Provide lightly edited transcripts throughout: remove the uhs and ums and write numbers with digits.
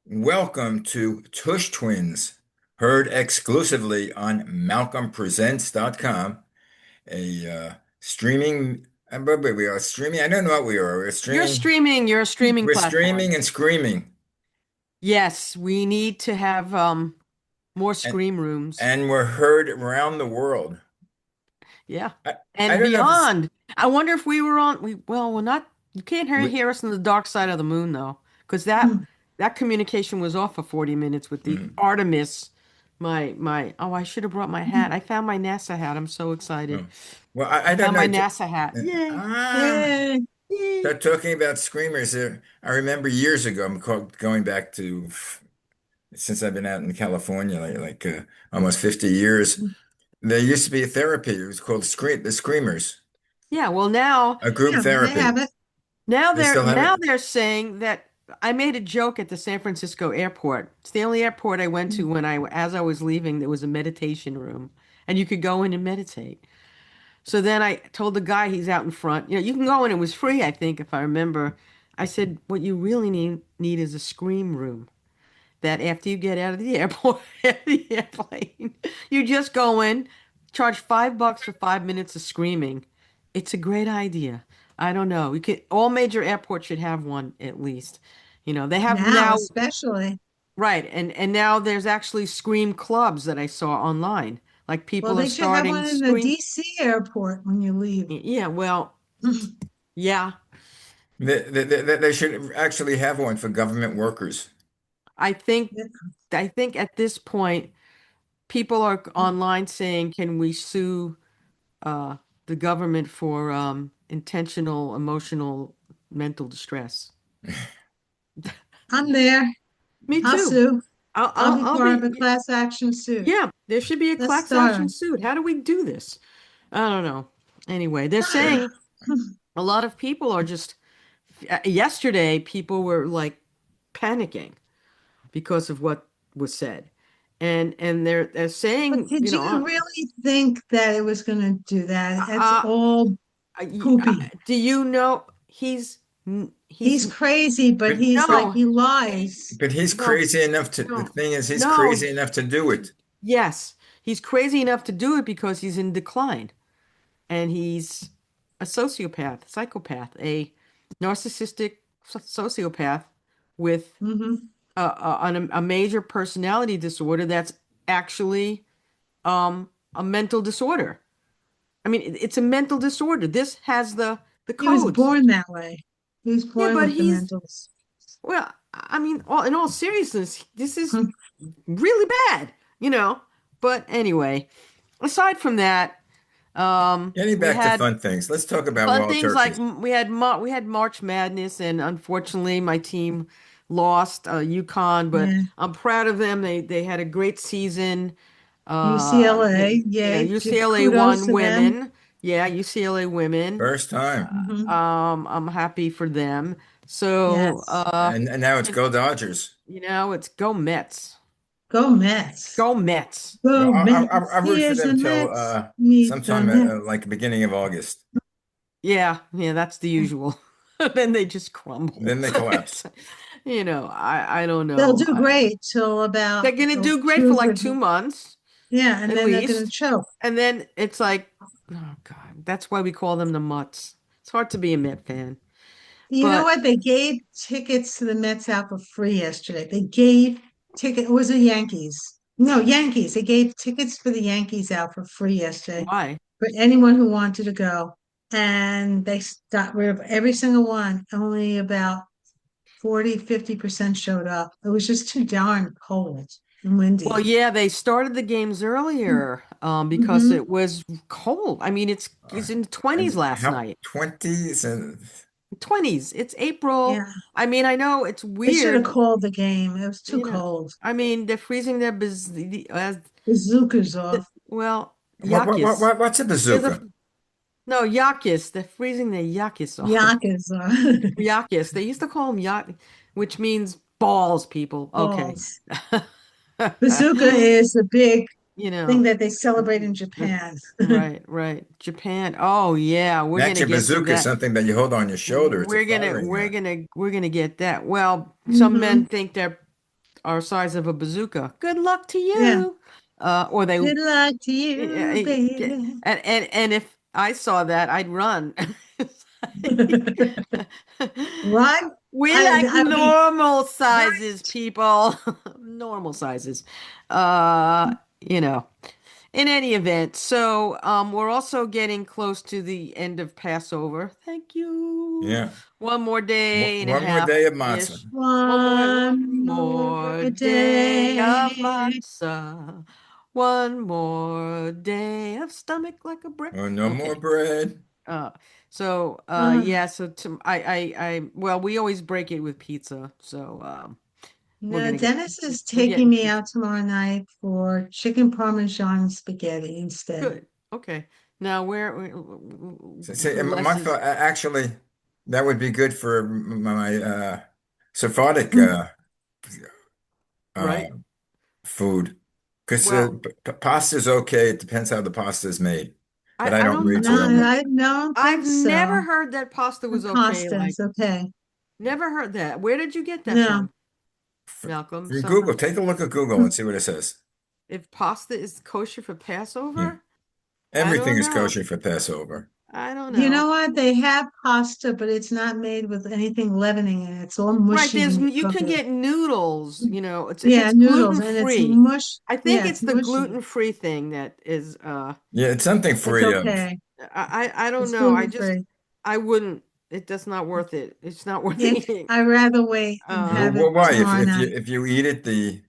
Welcome to Tush Twins, heard exclusively on MalcolmPresents.com, a streaming. But we are streaming. I don't know what we are. We're streaming. You're a streaming We're platform. streaming and screaming, Yes, we need to have more and scream rooms. and we're heard around the world. Yeah. I, I And don't know if it's. beyond. I wonder if we were on we're not you can't We, hear us on the dark side of the moon though, because that communication was off for 40 minutes with the mm, Artemis. My oh, I should have brought my hat. I found my NASA hat. I'm so excited. oh. Well, I I don't found know. my NASA hat. Yay. Ah. Yay. Yay. Start talking about screamers. I remember years ago. Going back to since I've been out in California, like almost 50 years. There used to be a therapy. It was called the Screamers, Yeah, well now a group Yeah, they therapy. have it. Now They they're still have now it. they're saying that I made a joke at the San Francisco airport. It's the only airport I went to when as I was leaving, there was a meditation room and you could go in and meditate. So then I told the guy he's out in front, you can go in, it was free, I think, if I remember. I said, what you really need is a scream room. That after you get out of the airport, the airplane, you just go in, charge $5 for 5 minutes of screaming. It's a great idea. I don't know. All major airports should have one at least. They have Now, now, especially. right, and now there's actually scream clubs that I saw online. Like Well, people are they should have starting one in the scream. DC airport when you leave. Yeah, well, yeah. They should actually have one for government workers. I think I think at this point people are online saying, "Can we sue uh, the government for intentional emotional mental distress?" I'm there. Me I'll too. sue. I'll be I'll part of a be. class action suit. Yeah, there should be a Let's class start action suit. How do we do this? I don't know. Anyway, they're saying a lot of people are just. Yesterday, people were like panicking because of what was said, and they're But saying, did you really think that it was going to do that? That's uh, all poopy. do you know he's He's crazy, but But he's like, no he he lies. but he's no crazy enough to. The no thing is, he's no crazy enough to do it. yes, he's crazy enough to do it because he's in decline and he's a sociopath, psychopath, a narcissistic sociopath with Hmm. a major personality disorder that's actually a mental disorder. I mean, it's a mental disorder. This has the He was codes. born that way. He was Yeah, born but with the he's mentals. well, I mean, in all seriousness, this is really bad, you know. But anyway, aside from that, Getting we back to had fun things, let's talk about fun wild things like turkeys. we had March Madness, and unfortunately, my team lost UConn, but Yeah. I'm proud of them. They had a great season. UCLA, yay. UCLA Kudos won to them. women. Yeah, UCLA women. First time, Hmm. I'm happy for them. So, Yes. and now it's go Dodgers. it's go Mets. Go Mets. Go Mets. Well, Go I Mets. root for Here's them the till Mets. Meet the sometime Mets. like beginning of August. Yeah, yeah, that's the usual. Then they just crumble. Then they collapse. I don't They'll know. do great till about They're gonna do great for two like or 2 months yeah, and at then they're gonna least. choke. And then it's like, oh God, that's why we call them the Mutts. It's hard to be a Met fan. You know But what? They gave tickets to the Mets out for free yesterday. They gave ticket. Was it Yankees? No, Yankees. They gave tickets for the Yankees out for free yesterday why? for anyone who wanted to go. And they got rid of every single one. Only about 40-50% showed up. It was just too darn cold and Well, windy. yeah, they started the games earlier because Hmm. it was cold. I mean, it's in the 20s And last how night. 20s and 20s. It's April. Yeah, I mean, I know it's they should have weird, called the game. It was too you know. cold. I mean, they're freezing their Bazookas off. well, yakis. what's a There's a bazooka? no yakis. They're freezing their yakis off. Yakas off. Yakis. They used to call them yak, which means balls, people. Okay. Balls. Bazooka is the big You thing know, that they celebrate in the, Japan. right, right. Japan. Oh yeah, we're An gonna actual get to bazooka is that. something that you hold on your shoulder. It's a firing. We're gonna get that. Well, some men Hmm. think they're are size of a bazooka. Good luck to Yeah. you. Or they Good luck to eh, you, eh, get- baby. and if I saw that, I'd run. What? We like I mean, normal sizes, right. people. Normal sizes. Uh, you know. In any event, so we're also getting close to the end of Passover. Thank you. Yeah. One more day and a One more half day of matzah. ish. One One more more day of day. matzah. One more day of stomach like a brick. Oh, no more Okay. bread. Uh, Uh, yeah, so well, we always break it with pizza. So we're gonna get Dennis is we're taking getting me pizza. out tomorrow night for chicken parmesan spaghetti instead. Good. Okay. Now Say, Les my is thought, actually, that would be good for my Sephardic Mm. uh, right. food. Because Well, pasta's okay. It depends how the pasta is made. But I I don't don't rate No, it on it. I don't think I've so. never heard that pasta The was okay. pasta Like is okay. never heard that. Where did you get that No, from, Malcolm? You Google, Somebody take a look at Google and see what it says. if pasta is kosher for Yeah. Passover? I Everything don't is know. kosher for Passover. I don't you know know. what? They have pasta, but it's not made with anything leavening in it. It's all Right, mushy there's when you you cook can it. get noodles, if Yeah, it's noodles, gluten and it's free. mush. I think Yeah, it's it's the mushy. gluten free thing that is Yeah, it's something It's free of. okay. I don't It's know. gluten free. I wouldn't it does not worth it. It's not worth It's eating. I rather wait and Uh have it Why? tomorrow night. If you eat it, the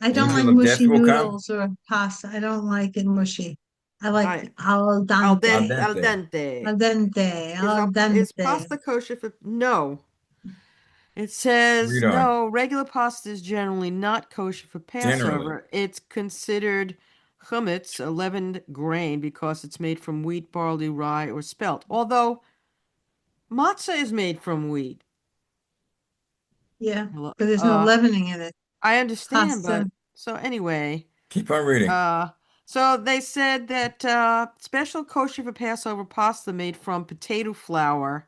I don't like angel of death mushy will come. noodles or pasta. I don't like it mushy. I like I al Al dente, al dente. dente. al dente, al Is dente. pasta kosher for no? It says Read on. no, regular pasta is generally not kosher for Generally. Passover. It's considered chametz, a leavened grain, because it's made from wheat, barley, rye, or spelt. Although matzah is made from wheat. Yeah, Hello- but there's no Uh, leavening in it. I understand, Pasta. but so anyway, Keep on reading. uh, so they said that special kosher for Passover pasta made from potato flour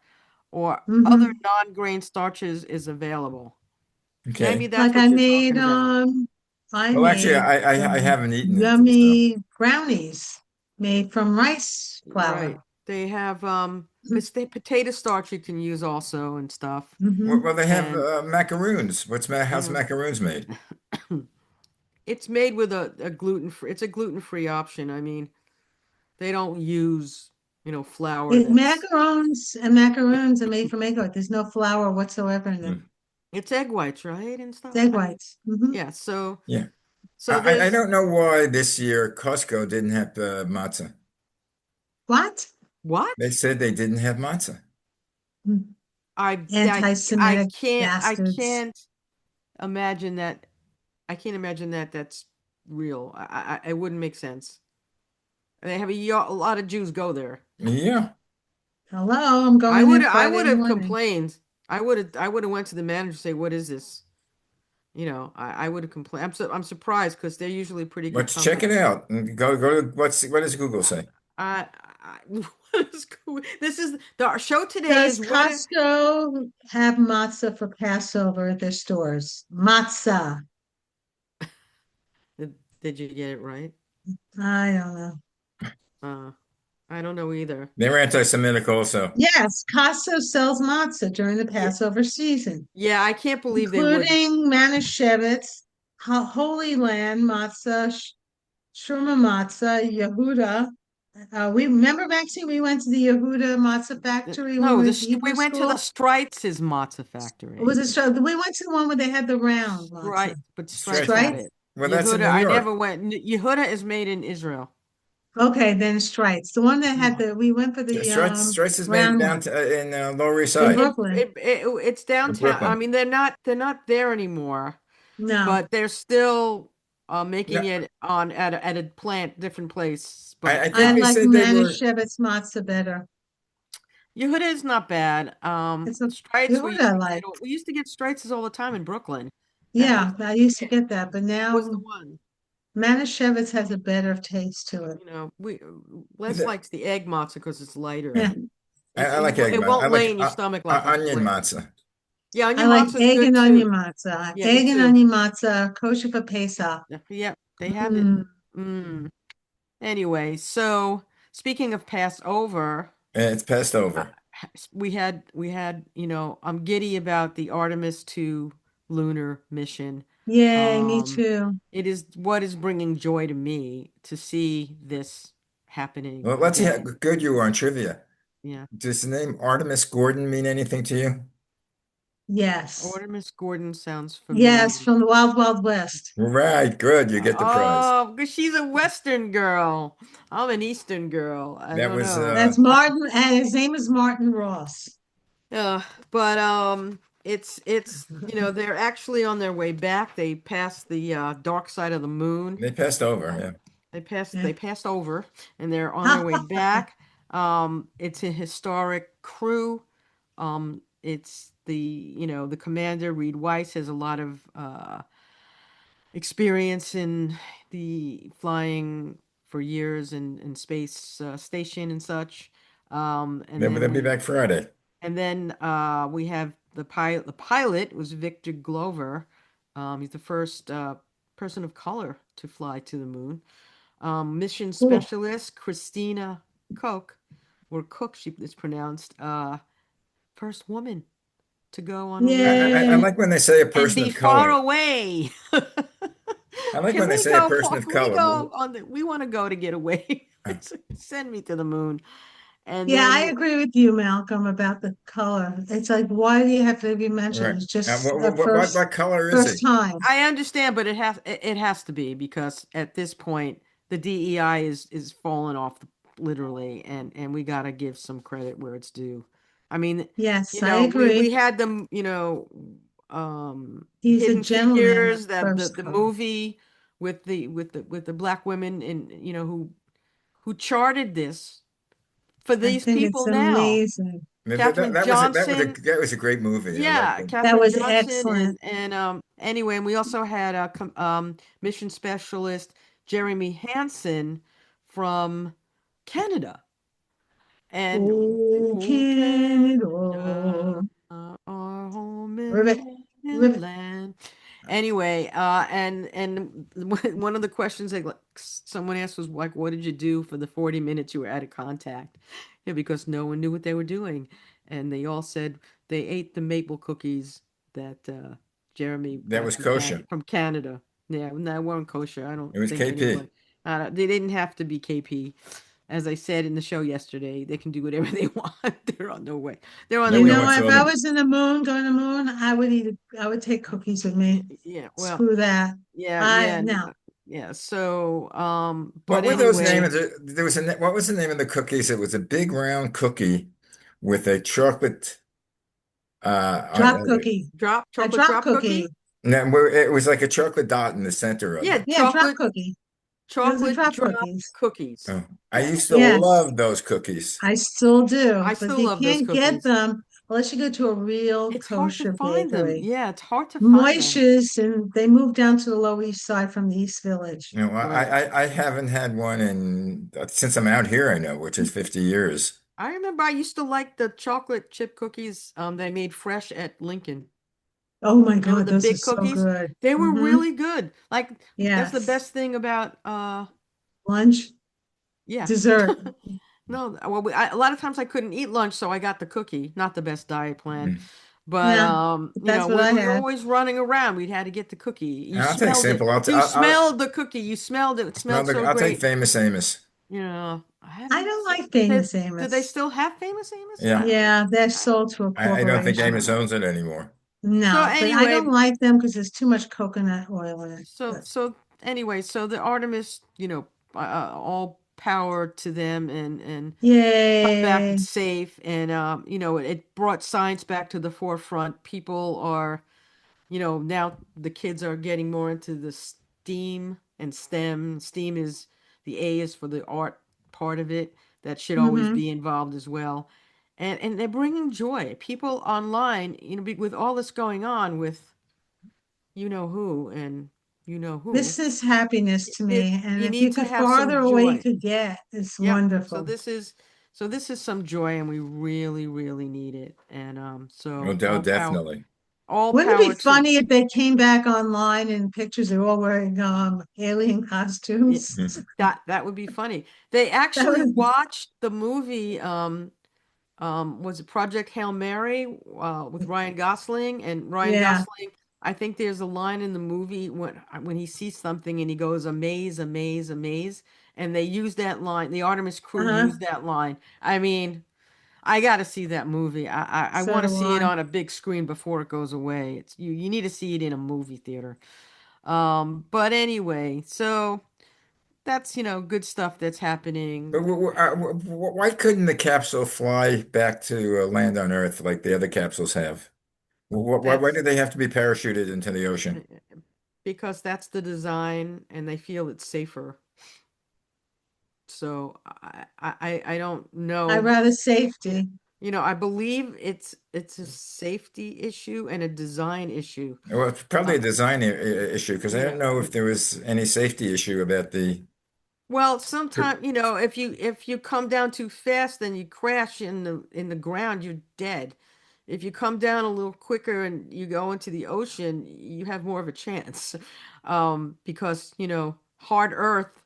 or other Hmm. non-grain starches is available. Maybe Okay. that's Like I what you're made talking about. I Well, actually, made I some haven't eaten it, so yummy brownies made from rice Right. flour. They have potato starch you can use also and stuff. Hmm. well, they have And macaroons. How's yeah. macaroons made? It's made with a gluten-free, it's a gluten-free option. I mean, they don't use, flour that's Macarons and macaroons are made from egg white. There's no flour whatsoever in them. Hmm. it's egg whites, right? And It's stuff. egg I mean, whites. Hmm. yeah, Yeah. so I there's don't know why this year Costco didn't have matzah. What? They what? said they didn't have matzah. I Anti-Semitic I bastards. can't imagine that. I can't imagine that that's real. It wouldn't make sense. They have a lot of Jews go there. Yeah. Hello, I'm going there I Friday would have morning. complained. I would have went to the manager and say, "What is this?" I would have complained. I'm surprised because they're usually a pretty good Let's check it company. out. And go to what does Google say? What is this is the show today Does is what Costco have matzah for Passover at their stores? Matzah. did you get it right? I don't know. Uh, I don't know either. They're anti-Semitic also. Yes, Costco sells matzah during the Yeah, Passover season, yeah, I can't believe they would. including Manischewitz, Holy Land matzah, Shurma matzah, Yehuda. We remember, Maxine, we went to the Yehuda matzah factory when No, we went to we Hebrew went to the school. Strites' matzah Or was factory. it we went to the one where they had the round Right, matzah. but Strites Stripes. had Stripes? it. Well, that's in Yehuda, New I never York. went. Yehuda is made in Israel. Okay, then stripes. The one that had No. we went for the Stripes is made round down one to, in Lower East in Side, Brooklyn. It's in downtown. I Brooklyn. mean, they're not there anymore, No, but they're still making No, it on at a plant, different place. I But I think they like said they were. Manischewitz matzah better. Yehuda is not bad. It's a Strites we Yehuda used I to like. we used to get Strites all the time in Brooklyn. That was Yeah, I used to get that, but that was the now one. Manischewitz has a better taste to it. We Les likes the egg matzah because it's lighter. Yeah. I like egg It matzah. I won't lay like in your stomach like a onion brick. matzah. Yeah, I onion like matzo is egg good and onion too. matzah. Yeah, me Egg and too. onion matzah, kosher for Pesach. Yep, they have it. Mm, Mm. Anyway, so speaking of Passover, It's passed uh, over. we had, I'm giddy about the Artemis 2 lunar mission. yay, me Um, too. it is what is bringing joy to me to see this happening Well, let's see how again. good you are on trivia. Yeah. Does the name Artemis Gordon mean anything to you? Yes. Artemis Gordon sounds Yes, familiar. from the Wild Wild West. Right, good. You get the prize. Oh, because she's a Western girl. I'm an Eastern girl. I That don't was know. That's Martin, and his name is Martin Ross. But they're actually on their way back. They passed the dark side of the moon. they passed over. Uh, Yeah. Yeah. they passed over, and they're on their way back. It's a historic crew. It's the commander Reed Weiss has a lot of experience in the flying for years in space station and such. And They'll then be back Friday. we have the pilot. The pilot was Victor Glover. He's the first person of color to fly to the moon. Mission Cool. specialist Christina Koch, or Cook, she is pronounced. First woman to go on a lunar I Yay. mission like when they say a and person be of far color. away. I like Can when they we say a go person far? of Can we color. go on the? We want to go to get away. Uh, Send me to the moon, and Yeah, I then agree with you, Malcolm, about the color. It's like, why do you have to be mentioned? right. It's just a What color is he? first time. I understand, but it has to be because at this point the DEI is falling off literally, and we got to give some credit where it's due. I mean, Yes, I we agree. had them, He's a Hidden gentleman of Figures, the first the color. movie with the black women and who charted this for I these think it's people now. amazing. Katherine Johnson. That was a great movie. I liked Yeah, it. That Katherine was Johnson excellent. and anyway, and we also had a mission specialist Jeremy Hansen from Canada. And Oh, oh, Canada, Canada. our home in Ribbit, the ribbit. land. Anyway, and one of the questions like someone asked was like, "What did you do for the 40 minutes you were out of contact?" Yeah, because no one knew what they were doing, and they all said they ate the maple cookies that Jeremy That got was from kosher. Canada. Yeah, no, they weren't kosher. I don't It was think KP. anyone. They didn't have to be KP. As I said in the show yesterday, they can do whatever they want. They're on their way. They're on their No, You way to no know, one if saw I them. was in the moon, going to the moon, I would eat, I would take cookies with me. Yeah, well, Screw that. yeah, I, yeah, no. yeah. So, What but were those anyway, names? There was what was the name of the cookies? It was a big round cookie with a chocolate. Drop cookie. A chocolate drop drop cookie. cookie. No, it was like a chocolate dot in the center of Yeah, it. Yeah, drop cookie. Those are chocolate drop drop cookies. cookies. Oh, I Yeah, used to Yes, love those cookies. I still do, I but still you love those can't get cookies. them unless you go to a real It's hard to kosher find them. bakery. Yeah, it's hard to find them. Moishes, and they moved down to the Lower East Side from the East Village. You know, Right. I haven't had one in since I'm out here, I know, which is 50 years. I remember I used to like the chocolate chip cookies they made fresh at Lincoln. Oh my Remember God, the those are big so cookies? good. They were Hmm. really good. Like that's the Yes. best thing about Lunch, yeah. dessert. No, well, a lot of times I couldn't eat lunch, so I got the cookie. Not the best diet plan, Mm. but Yeah, that's what we I were had. always running around. We'd had to get the cookie. You I'll take smelled it. simple. You smelled the cookie. You smelled it. It smelled so I'll take great. Famous Amos. I I haven't. don't like Did, Famous do they Amos. still have Famous Amos? I Yeah, don't. Yeah, they're I, sold to a I don't think I corporation. Amos don't know. owns it anymore. So No, but I anyway, don't like them because there's too much coconut oil in it. so But so anyway, so the Artemis, all power to them and come back yay. safe and it brought science back to the forefront. People are, now the kids are getting more into the STEAM and STEM. STEAM is the A is for the art part of it. That should always Hmm. be involved as well. And they're bringing joy. People online, with all this going on with who and who, This is happiness to me. And you if need you to could have some farther away you joy. could get, it's Yep. wonderful. So this is some joy, and we really, really need it. And No so all doubt, power, definitely. all Wouldn't it be power to funny if they came back online and pictures they're all wearing alien yeah, costumes? Mhm. that would be funny. They That actually was watched the movie was it Project Hail Mary with Ryan Gosling, and Ryan yeah. Gosling, I think there's a line in the movie when he sees something and he goes amaze, amaze, amaze, and they use that line. The Artemis crew Uh-huh. used that line. I mean, I got to see that movie. I So want to do see it I. on a big screen before it goes away. It's you need to see it in a movie theater. But anyway, so that's good stuff that's happening. But why couldn't the capsule fly back to land on Earth like the other capsules have? Why do That's they have to be parachuted into the uh, ocean? because that's the design and they feel it's safer. So I don't I'd know. rather Yeah. safety. I believe it's a safety issue and a design issue. Well, it's probably Uh, a design issue because I yeah. don't know if there was any safety issue about the. Well, sometimes, if you come down too fast, then you crash in the ground, you're dead. If you come down a little quicker and you go into the ocean, you have more of a chance. Because, hard earth,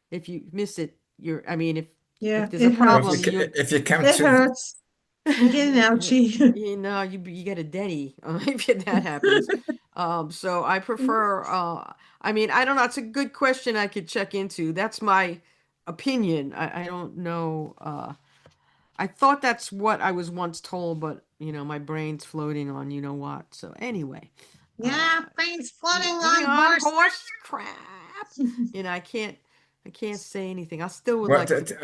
if you miss it, I mean, if Yeah, there's a it Well, if you problem, hurts. ca- if you come It to hurts. You get an ouchie. you get a denny if that happens. So I prefer. I mean, I don't know. It's a good question I could check into. That's my opinion. I don't know. I thought that's what I was once told, but my brain's floating on what. So anyway, uh, Yeah, brains floating we on on horse. horse crap. I can't say anything. I still would what like to.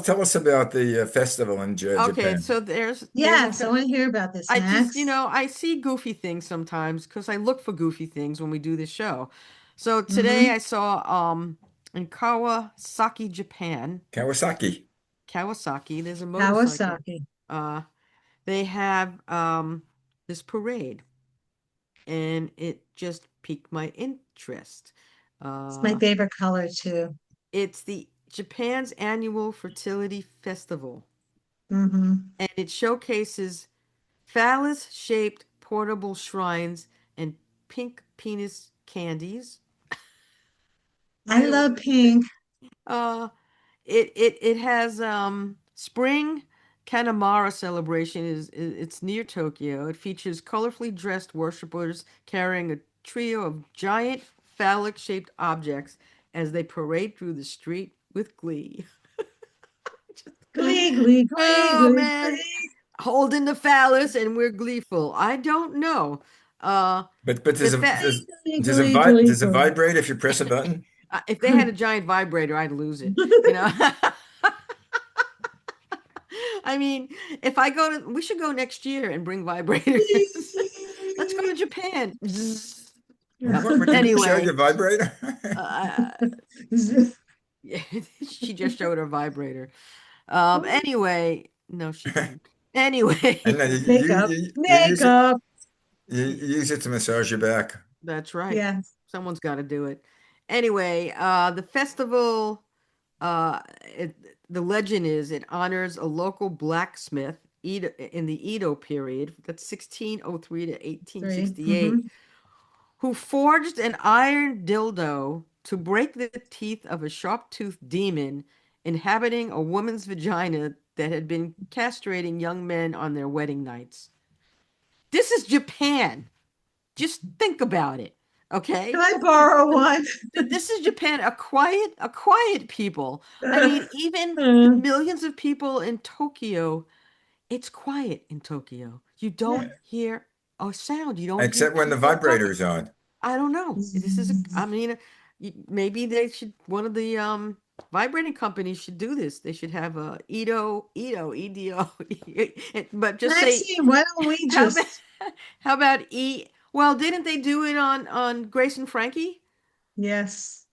tell us about the festival in Okay, Japan. so there's a Yes, I want to hear about this, I just, Max. I see goofy things sometimes because I look for goofy things when we do this show. So today I Mm-hmm. saw in Kawasaki, Japan, Kawasaki. Kawasaki, there's a motorcycle. Kawasaki. Uh they have this parade and it just piqued my interest. It's my Uh favorite color too. it's the Japan's annual fertility festival Mm-hmm. and it showcases phallus-shaped portable shrines and pink penis candies. I By the love way, pink. uh, it has spring Kanamara celebration it's near Tokyo. It features colorfully dressed worshippers carrying a trio of giant phallic-shaped objects as they parade through the street with glee. Glee, glee, glee, Oh glee, man, glee. holding the phallus and we're gleeful. I don't know. Uh, But the does a fa Glee, glee, does it glee, glee, does it glee. vibrate if you press a button? if they had a giant vibrator, I'd lose it. You know. I mean, if I go we should go next year and bring vibrators. Let's go to Japan. Zzz. What did you show Anyway, your vibrator? uh, yeah, she just showed her vibrator. Anyway, no, she didn't. Anyway, And then Makeup, makeup. you use it to massage your back. that's right. Yes. Someone's got to do it. Anyway, the festival, uh, it, the legend is it honors a local blacksmith in the Edo period, that's 1603 to Three. Mm-hmm. 1868, who forged an iron dildo to break the teeth of a sharp-toothed demon inhabiting a woman's vagina that had been castrating young men on their wedding nights. This is Japan. Just think about it, Can okay? I borrow one? This is Japan, a quiet people. I mean, even the Mm. millions of people in Tokyo, it's quiet in Tokyo. You don't Yeah. hear a sound. You don't hear Except when the people talking. vibrator's on. I don't know. I mean, maybe one of the vibrating companies should do this. They should have a Edo, but just say, Maxine, why don't we how about, just, how about well, didn't they do it on Grace and Frankie? yes,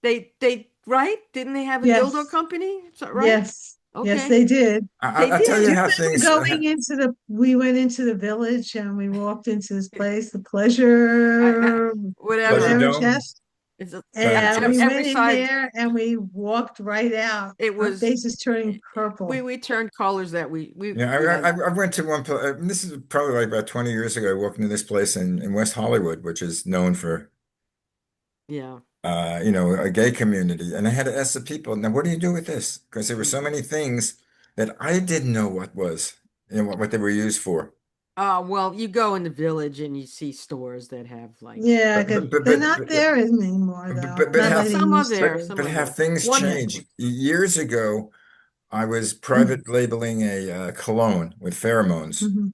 Right? Didn't they have a dildo yes, company? Is that right? yes, yes, Okay. they did. They I'll tell Do you did. you how remember things. going into we went into the village and we walked into this place, the I pleasure, Pleasure whatever. whatever Dome. chest? It's a, Trying And to we every went in side. there and we walked right out. It Our was faces turning we purple. we turned colors that we Yeah, we had. I went to one place. This is probably like about 20 years ago. I walked into this place in West Hollywood, which is known for Yeah. a gay community. And I had to ask the people, now what do you do with this? Because there were so many things that I didn't know what was, what they were used for. Well, you go in the village and you see stores that have like Yeah, But 'cause but but they're but not but, there anymore though. but, but Not yeah, like have they some are used to there, be. some but are have there. things One changed? Years ago, I was private labeling a cologne with pheromones. Mhm.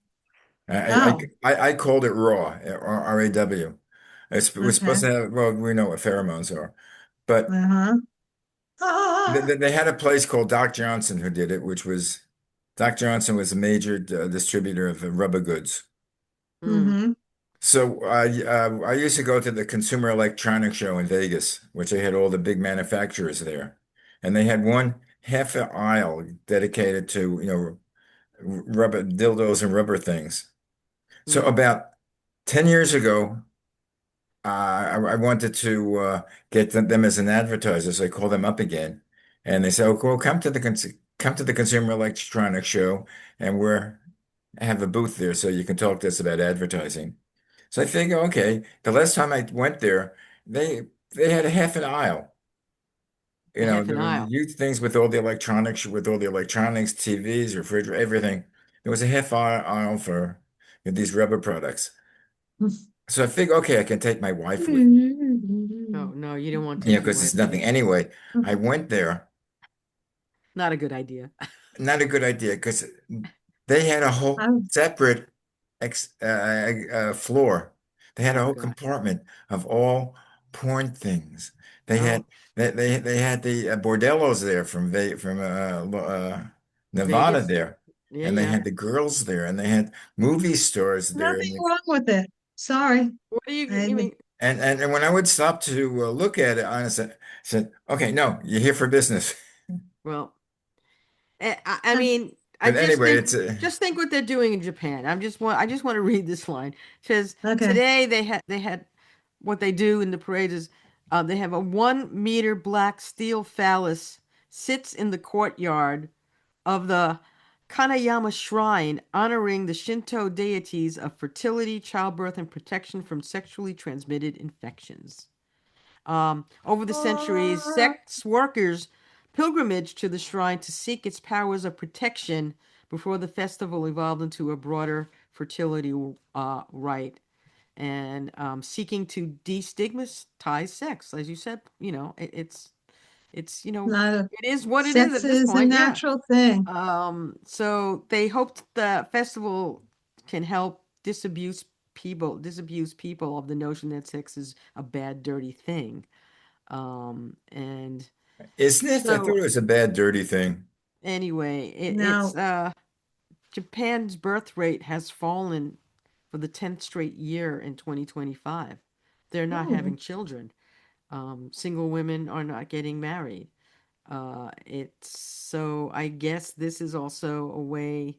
I, Oh, I called it raw, RAW. It was supposed okay. to have, well, we know what pheromones are, but Uh-huh. Ah. they had a place called Doc Johnson who did it, which was Doc Johnson was a major distributor of rubber goods. mm, Mm-hmm. So I used to go to the Consumer Electronics Show in Vegas, which they had all the big manufacturers there, and they had one half an aisle dedicated to rubber dildos and rubber things. So mm, about 10 years ago, I wanted to get them as an advertiser, so I called them up again, and they said, "Oh, well, come to the Consumer Electronics Show, and we're have a booth there, so you can talk to us about advertising." So I figure, okay, the last time I went there, they had a half an aisle. a half There an were aisle. huge things with all the electronics, TVs, refrigerator, everything. There was a half aisle for these rubber products. So I figure, okay, I can take my wife with me. Oh no, you don't want to Yeah, take your because it's wife with nothing you. anyway. I went there. Not a good idea. Not a good idea because they had a whole Oh, separate floor. They had a Oh whole God. compartment of all porn things. They had Oh, they had the bordellos there from Nevada Vegas. there, Yeah, and they yeah. had the girls there, and they had movie stores there, nothing wrong with it. Sorry. What do you I, you mean? and when I would stop to look at it, I said, "Okay, no, you're here for business." Well, I mean, I But just anyway, think it's just think what they're doing in Japan. I just want to read this line. It says okay. today they had what they do in the parade is they have a 1 meter black steel phallus sits in the courtyard of the Kanayama Shrine, honoring the Shinto deities of fertility, childbirth, and protection from sexually transmitted infections. Over the centuries, sex workers pilgrimaged to the shrine to seek its powers of protection before the festival evolved into a broader fertility rite and seeking to destigmatize sex. As you said, it's Not a, it is what it is sex at this is a point. Yeah. natural thing. So they hoped the festival can help disabuse people of the notion that sex is a bad, dirty thing. And isn't it? I thought so it was a bad, dirty thing. anyway, it's No, Japan's birth rate has fallen for the 10th straight year in 2025. They're not hmm, having children. Single women are not getting married. It's so I guess this is also a way,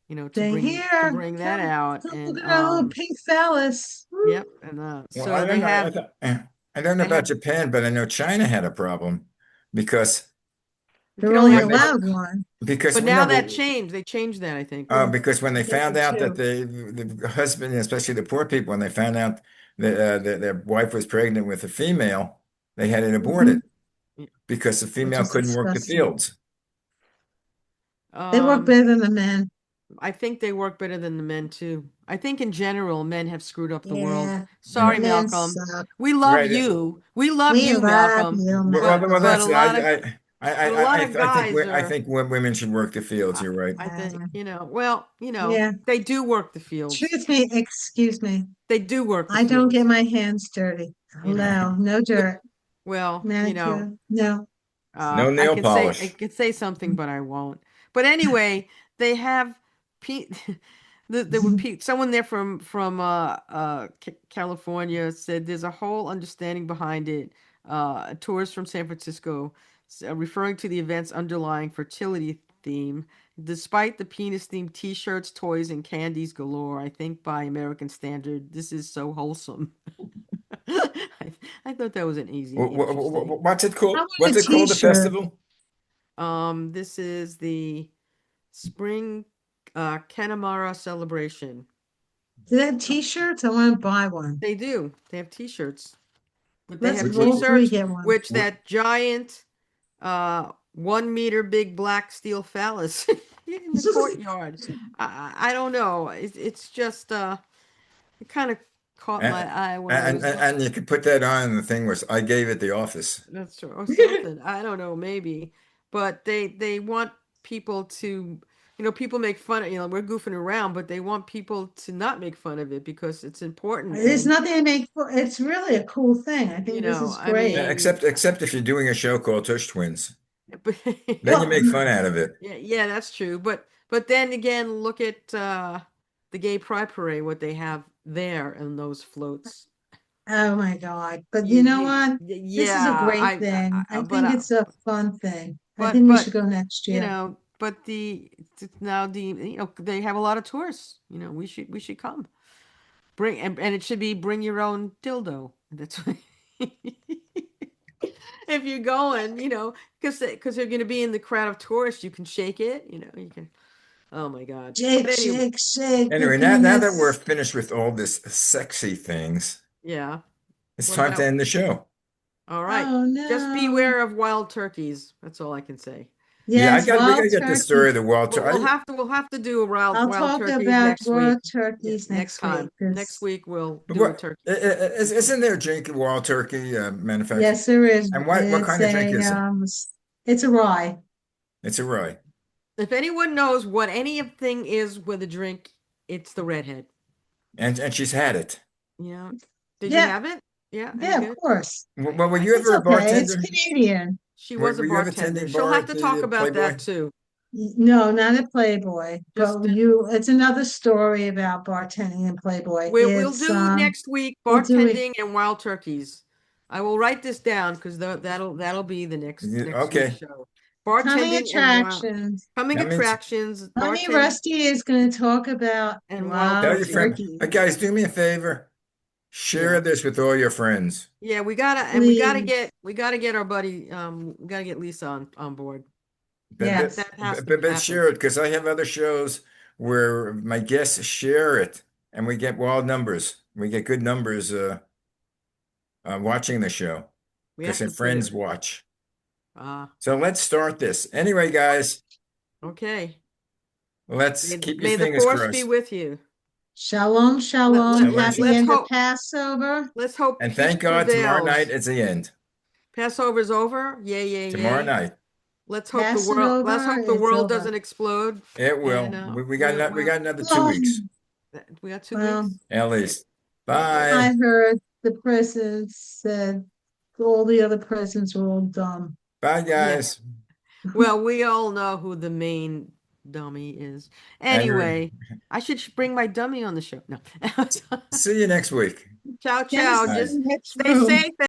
to they to here. bring that Come, out come and look at our little pink phallus. yep, Woo. and Well, so I they don't know. have I don't know they about have Japan, but I know China had a problem because you They're can only only have when they one, allowed one. because but we now know that changed. They changed that, I think. because when I they think so found out that too. the husband, especially the poor people, when they found out that their wife was pregnant with a female, they had it Hmm. aborted because the Which female is couldn't work the disgusting. fields. They work Um, better than the men. I think they work better than the men too. I think in general, men have screwed up the world. Yeah, Sorry, Yeah, men Malcolm. suck. We love right. you. We love We you, love Malcolm. you, Well, But that's but a lot of I think guys I are. think women should work the fields. I, You're right. I think Malcolm. well, Yeah. they do work the fields. Excuse me, excuse me. They do work the I don't get fields. my hands dirty. You know. No, no dirt. Well, Manicure. No. No nail I polish. could say something, but I won't. But anyway, they have Pete. There were someone there from California said there's a whole understanding behind it. Tours from San Francisco, referring to the event's underlying fertility theme. Despite the penis-themed T-shirts, toys, and candies galore, I think by American standard, this is so wholesome. I, I thought that was an easy, interesting. What's it I called? want a What's it called? The t-shirt. festival? This is the spring Kanamara celebration. Do they have t-shirts? I want to buy one. They do. They have t-shirts. But they Let's have Wh- all three t-shirts get one. which that giant 1 meter big black steel phallus in the courtyard. I don't know. It's just it kind of caught my And, eye when I and was looking. and you could put that on the thing was I gave it the office. That's true. Or something. I don't know, maybe. But they want people to, people make fun of, we're goofing around, but they want people to not make fun of it because it's important. There's And, nothing to make for it's really a cool thing. I think this is I great. mean, Except if you're doing a show called Tush Twins, but then you Well, make fun out of it. yeah, that's true. But then again, look at the Gay Pride Parade, what they have there in those floats. oh my God. But you know You what? This is a yeah, great thing. I but think it's a fun thing. I but think we but should go next year. but now they have a lot of tourists. We should come. And it should be bring your own dildo. That's if you're going, because they're going to be in the crowd of tourists. You can shake it. You can. Oh my God. But Shake, anyway, shake, shake the Anyway, now that we're penis. finished with all this sexy things, yeah. it's What time to about? end the show. All right. Oh Just no. beware of wild turkeys. That's all I can say. Yeah, Yes, we wild gotta get the story of turkey. the Walter. We'll have to do a wild I'll wild talk turkeys about next week. wild Yeah, turkeys next next week time. Next because week we'll do a What turkey. isn't there a drink wild turkey manufactured? yes, there is. And what It's kind of drink a is it? it's a rye. It's a rye. If anyone knows what anything is with a drink, it's the redhead. And she's had it. Yeah. Did you Yeah, have it? Yeah, any yeah, of good? course. Well, were you It's ever a okay. It's bartender? Canadian. She was a Were you ever bartender. attending She'll bar have at to the talk about that Playboy? too. No, not a Playboy, Just but it's another story about bartending in Playboy. we'll do next week We'll do it. bartending and wild turkeys. I will write this down because that'll be the next week's Okay. show. Coming Bartending and wild attractions. coming That means attractions, Honey bartending Rusty is going to talk about and wild tell wild your turkeys. friend. turkey. Guys, do me a favor. Share Yeah. this with all your friends. Yeah, Please. we gotta get our buddy we gotta get Lisa on board. But, That Yes. that has to but happen. share it because I have other shows where my guests share it and we get wild numbers. We get good numbers watching the show We because have their to put it friends watch. uh So let's start this. Anyway, guys, okay. let's May, keep your may the fingers force be crossed. with you. Shalom, Let, shalom. let, Shalom, let, Happy let's shalom. end of hope Passover. let's hope And peace thank God tomorrow night prevails. it's the end. Passover's over. Yay, yay, Tomorrow yay. night. Pass it Let's over. hope the It's world over. doesn't explode. It will. And We got another two Oh, weeks we got 2 weeks. well, at least. Okay. I Bye. heard the president said all the other presidents are all dumb. Bye, Yeah. guys. Well, we all know who the main dummy is. And Anyway, I should bring my dummy on the show. No. see you next week. Ciao, Dennis ciao. is Bye. Just in the next stay room. safe